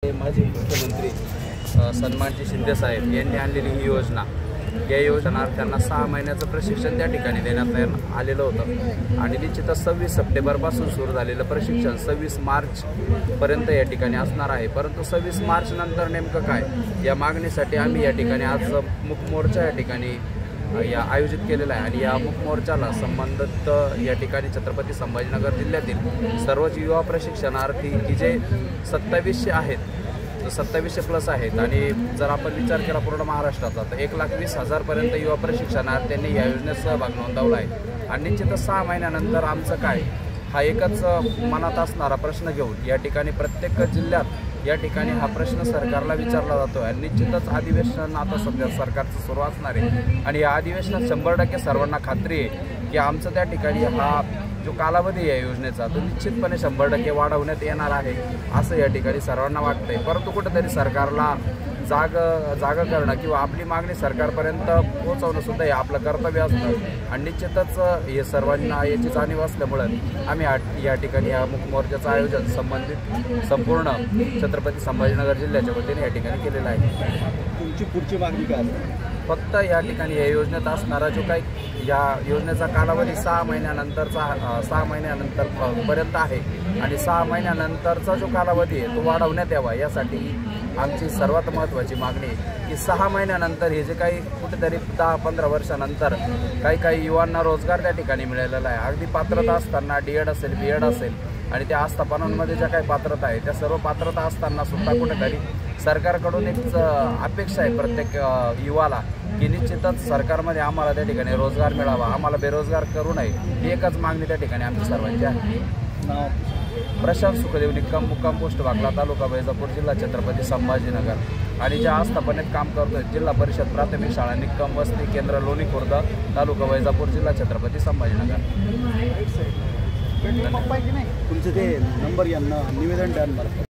माजी मुख्यमंत्री सन्मानजी शिंदे साहेब यांनी आणलेली ही योजना, या योजनार्थ्यांना 6 महिन्याचं प्रशिक्षण त्या ठिकाणी देण्यात आलेलं होतं आणि निश्चितच 26 सप्टेंबरपासून सुरू झालेलं प्रशिक्षण 26 मार्चपर्यंत या ठिकाणी असणार आहे। परंतु 26 मार्च नंतर नेमकं काय, या मागणीसाठी आम्ही या ठिकाणी आज मूक मोर्चा या ठिकाणी आयोजित केलेला आहे आणि या मूक मोर्चाला संबंधित या ठिकाणी छत्रपती संभाजीनगर जिल्ह्यातील सर्वच युवा प्रशिक्षणार्थी की जे 2700 आहेत, 2700 प्लस आहेत आणि जर आपण विचार केला पूर्ण महाराष्ट्राचा तर 1,20,000 पर्यंत युवा प्रशिक्षणार्थ्यांनी या योजनेत सहभाग नोंदवला आहे। आणि निश्चितच 6 महिन्यानंतर आमचं काय, हा एकच मनात असणारा प्रश्न घेऊन या ठिकाणी प्रत्येक जिल्ह्यात या ठिकाणी हा प्रश्न सरकारला विचारला जातो आणि निश्चितच अधिवेशन आता सध्या सरकारचं सुरू असणार आहे आणि या अधिवेशनात 100% सर्वांना खात्री आहे की आमचं त्या ठिकाणी हा जो कालावधी आहे योजनेचा तो निश्चितपणे 100% वाढवण्यात येणार आहे असं या ठिकाणी सर्वांना वाटतंय। परंतु कुठेतरी सरकारला जागा करणं किंवा आपली मागणी सरकारपर्यंत पोहोचवणं सुद्धा हे आपलं कर्तव्य असतं आणि निश्चितच हे सर्वांना याची जाणीव असल्यामुळं आम्ही या ठिकाणी या मूक मोर्चाचं आयोजन संबंधित संपूर्ण छत्रपती संभाजीनगर जिल्ह्याच्या वतीने या ठिकाणी केलेलं आहे। तुमची पुढची मागणी काय आहे? फक्त या ठिकाणी या योजनेत असणारा जो काही या योजनेचा कालावधी 6 महिन्यानंतर पर्यंत आहे आणि 6 महिन्यानंतरचा जो कालावधी आहे तो वाढवण्यात यावा, यासाठी आमची सर्वात महत्त्वाची मागणी आहे की 6 महिन्यानंतर हे जे काही कुठेतरी 10-15 वर्षानंतर काही युवांना रोजगार त्या ठिकाणी मिळालेला आहे। अगदी पात्रता असताना DED असेल, BEd असेल आणि त्या आस्थापनांमध्ये ज्या काही पात्रता आहे त्या सर्व पात्रता असताना सुद्धा कुठेतरी सरकारकडून एक अपेक्षा आहे प्रत्येक युवाला की निश्चितच सरकारमध्ये आम्हाला त्या ठिकाणी रोजगार मिळावा, आम्हाला बेरोजगार करू नये, ही एकच मागणी त्या ठिकाणी आमची सर्वांची आहे। प्रशांत सुखदेव निक्कम, मुक्काम पोस्ट वाकला, तालुका वैजापूर, जिल्हा छत्रपती संभाजीनगर आणि ज्या आस्थापनेत काम करतोय जिल्हा परिषद प्राथमिक शाळा निक्कम वस्ती केंद्र लोणी खुर्द, तालुका वैजापूर, जिल्हा छत्रपती संभाजीनगर। तुमचं ते नंबर यांना निवेदन द्या मला।